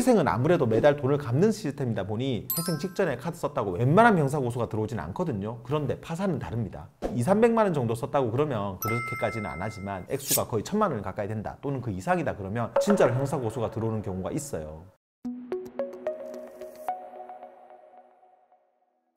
회생은 아무래도 매달 돈을 갚는 시스템이다 보니 회생 직전에 카드 썼다고 웬만한 형사고소가 들어오진 않거든요. 그런데 파산은 다릅니다. 200~300만 원 정도 썼다고 그러면 그렇게까지는 안 하지만 액수가 거의 1000만 원 가까이 된다 또는 그 이상이다 그러면 진짜로 형사고소가 들어오는 경우가 있어요.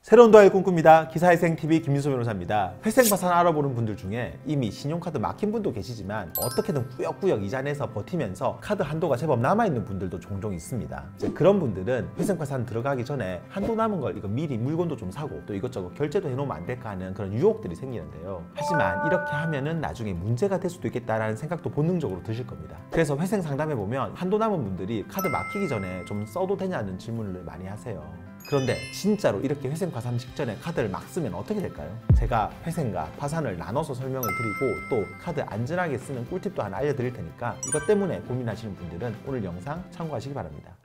새로운 도화를 꿈꿉니다. 기사회생TV 김민수 변호사입니다. 회생 파산 알아보는 분들 중에 이미 신용카드 막힌 분도 계시지만 어떻게든 꾸역꾸역 이자 내서 버티면서 카드 한도가 제법 남아있는 분들도 종종 있습니다. 그런 분들은 회생 파산 들어가기 전에 한도 남은 걸 이거 미리 물건도 좀 사고 또 이것저것 결제도 해놓으면 안 될까 하는 그런 유혹들이 생기는데요. 하지만 이렇게 하면은 나중에 문제가 될 수도 있겠다라는 생각도 본능적으로 드실 겁니다. 그래서 회생 상담해 보면 한도 남은 분들이 카드 막히기 전에 좀 써도 되냐는 질문을 많이 하세요. 그런데 진짜로 이렇게 회생 파산 직전에 카드를 막 쓰면 어떻게 될까요? 제가 회생과 파산을 나눠서 설명을 드리고 또 카드 안전하게 쓰는 꿀팁도 하나 알려드릴 테니까 이것 때문에 고민하시는 분들은 오늘 영상 참고하시기 바랍니다.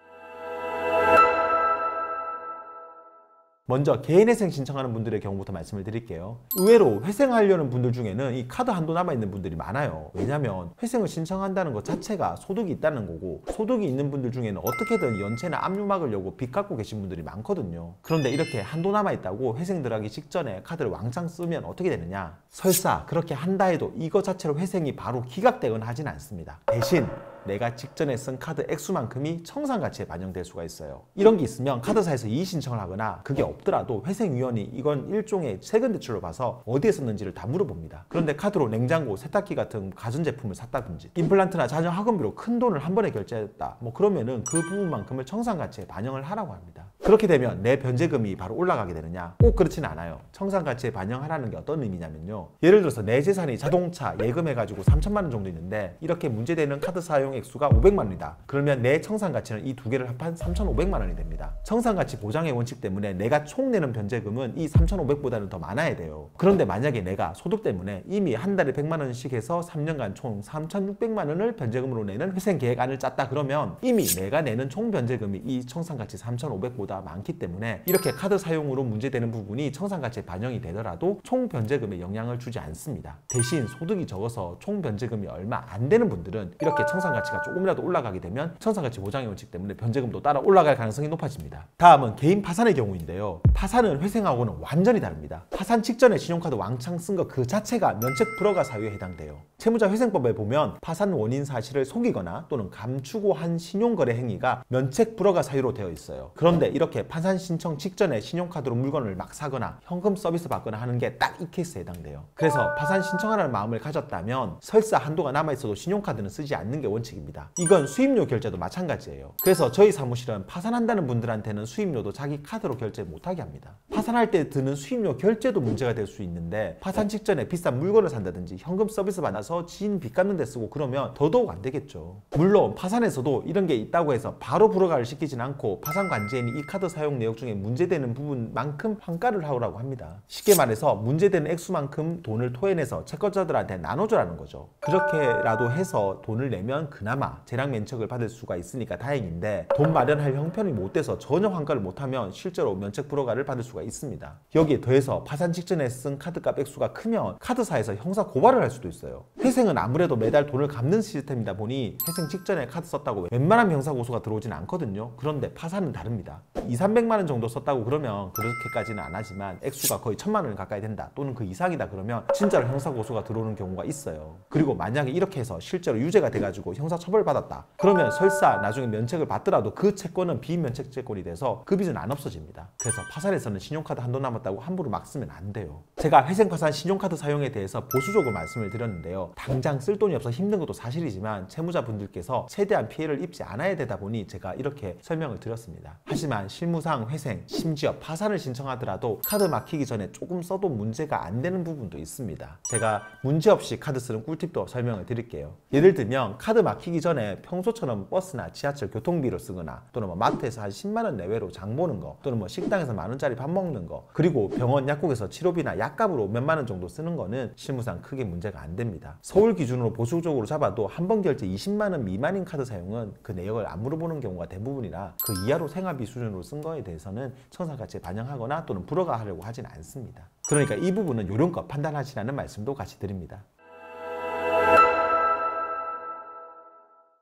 먼저 개인회생 신청하는 분들의 경우부터 말씀을 드릴게요. 의외로 회생하려는 분들 중에는 이 카드 한도 남아있는 분들이 많아요. 왜냐면 회생을 신청한다는 것 자체가 소득이 있다는 거고 소득이 있는 분들 중에는 어떻게든 연체나 압류 막으려고 빚 갖고 계신 분들이 많거든요. 그런데 이렇게 한도 남아있다고 회생 들어가기 직전에 카드를 왕창 쓰면 어떻게 되느냐? 설사 그렇게 한다 해도 이거 자체로 회생이 바로 기각되거나 하진 않습니다. 대신 내가 직전에 쓴 카드 액수만큼이 청산가치에 반영될 수가 있어요. 이런 게 있으면 카드사에서 이의 신청을 하거나 그게 없더라도 회생위원이 이건 일종의 세금 대출로 봐서 어디에 썼는지를 다 물어봅니다. 그런데 카드로 냉장고, 세탁기 같은 가전제품을 샀다든지 임플란트나 자녀 학원비로 큰 돈을 한 번에 결제했다 그러면은 그 부분만큼을 청산가치에 반영을 하라고 합니다. 그렇게 되면 내 변제금이 바로 올라가게 되느냐? 꼭 그렇지는 않아요. 청산가치에 반영하라는 게 어떤 의미냐면요. 예를 들어서 내 재산이 자동차 예금해가지고 3천만 원 정도 있는데 이렇게 문제되는 카드 사용 액수가 500만 원이다. 그러면 내 청산가치는 이 두 개를 합한 3,500만 원이 됩니다. 청산가치 보장의 원칙 때문에 내가 총 내는 변제금은 이 3,500보다는 더 많아야 돼요. 그런데 만약에 내가 소득 때문에 이미 한 달에 100만 원씩 해서 3년간 총 3,600만 원을 변제금으로 내는 회생 계획안을 짰다 그러면 이미 내가 내는 총 변제금이 이 청산가치 3,500보다 많기 때문에 이렇게 카드 사용으로 문제되는 부분이 청산가치에 반영이 되더라도 총 변제금에 영향을 주지 않습니다. 대신 소득이 적어서 총 변제금이 얼마 안 되는 분들은 이렇게 청산가치가 조금이라도 올라가게 되면 청산가치 보장의 원칙 때문에 변제금도 따라 올라갈 가능성이 높아집니다. 다음은 개인 파산의 경우인데요. 파산은 회생하고는 완전히 다릅니다. 파산 직전에 신용카드 왕창 쓴 거 그 자체가 면책 불허가 사유에 해당돼요. 채무자 회생법에 보면 파산 원인 사실을 속이거나 또는 감추고 한 신용거래 행위가 면책 불허가 사유로 되어 있어요. 그런데 이렇게 파산 신청 직전에 신용카드로 물건을 막 사거나 현금 서비스 받거나 하는 게 딱 이 케이스에 해당돼요. 그래서 파산 신청하라는 마음을 가졌다면 설사 한도가 남아있어도 신용카드는 쓰지 않는 게 원칙입니다. 이건 수입료 결제도 마찬가지예요. 그래서 저희 사무실은 파산한다는 분들한테는 수입료도 자기 카드로 결제 못하게 합니다. 파산할 때 드는 수입료 결제도 문제가 될 수 있는데 파산 직전에 비싼 물건을 산다든지 현금 서비스 받아서 지인 빚 갚는 데 쓰고 그러면 더더욱 안 되겠죠. 물론 파산에서도 이런 게 있다고 해서 바로 불허가를 시키진 않고 파산 관제인이 이 카드 사용 내역 중에 문제되는 부분만큼 환가를 하라고 합니다. 쉽게 말해서 문제되는 액수만큼 돈을 토해내서 채권자들한테 나눠주라는 거죠. 그렇게라도 해서 돈을 내면 그나마 재량 면책을 받을 수가 있으니까 다행인데 돈 마련할 형편이 못 돼서 전혀 환가를 못하면 실제로 면책 불허가를 받을 수가 있습니다. 여기에 더해서 파산 직전에 쓴 카드값 액수가 크면 카드사에서 형사 고발을 할 수도 있어요. 회생은 아무래도 매달 돈을 갚는 시스템이다 보니 회생 직전에 카드 썼다고 웬만한 형사고소가 들어오진 않거든요. 그런데 파산은 다릅니다. 200~300만 원 정도 썼다고 그러면 그렇게까지는 안 하지만 액수가 거의 1000만 원 가까이 된다 또는 그 이상이다 그러면 진짜로 형사고소가 들어오는 경우가 있어요. 그리고 만약에 이렇게 해서 실제로 유죄가 돼가지고 형사처벌 받았다 그러면 설사 나중에 면책을 받더라도 그 채권은 비면책 채권이 돼서 그 빚은 안 없어집니다. 그래서 파산에서는 신용카드 한도 남았다고 함부로 막 쓰면 안 돼요. 제가 회생 파산 신용카드 사용에 대해서 보수적으로 말씀을 드렸는데요. 당장 쓸 돈이 없어 힘든 것도 사실이지만 채무자분들께서 최대한 피해를 입지 않아야 되다 보니 제가 이렇게 설명을 드렸습니다. 하지만 실무상 회생, 심지어 파산을 신청하더라도 카드 막히기 전에 조금 써도 문제가 안 되는 부분도 있습니다. 제가 문제없이 카드 쓰는 꿀팁도 설명을 드릴게요. 예를 들면 카드 막히기 전에 평소처럼 버스나 지하철 교통비로 쓰거나 또는 마트에서 한 10만 원 내외로 장 보는 거 또는 식당에서 10,000원짜리 밥 먹는 거 그리고 병원 약국에서 치료비나 약값으로 몇만 원 정도 쓰는 거는 실무상 크게 문제가 안 됩니다. 서울 기준으로 보수적으로 잡아도 한 번 결제 20만 원 미만인 카드 사용은 그 내역을 안 물어보는 경우가 대부분이라 그 이하로 생활비 수준으로 쓴 거에 대해서는 청산가치에 반영하거나 또는 불허가 하려고 하진 않습니다. 그러니까 이 부분은 요령껏 판단하시라는 말씀도 같이 드립니다.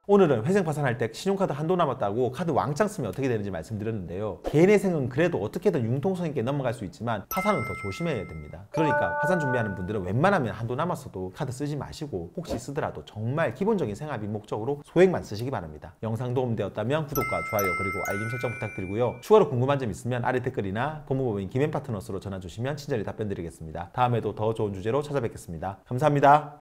오늘은 회생 파산할 때 신용카드 한도 남았다고 카드 왕창 쓰면 어떻게 되는지 말씀드렸는데요. 개인회생은 그래도 어떻게든 융통성 있게 넘어갈 수 있지만 파산은 더 조심해야 됩니다. 그러니까 파산 준비하는 분들은 웬만하면 한도 남았어도 카드 쓰지 마시고 혹시 쓰더라도 정말 기본적인 생활비 목적으로 소액만 쓰시기 바랍니다. 영상 도움되었다면 구독과 좋아요 그리고 알림 설정 부탁드리고요. 추가로 궁금한 점 있으면 아래 댓글이나 법무법인 김앤파트너스로 전화 주시면 친절히 답변 드리겠습니다. 다음에도 더 좋은 주제로 찾아뵙겠습니다. 감사합니다.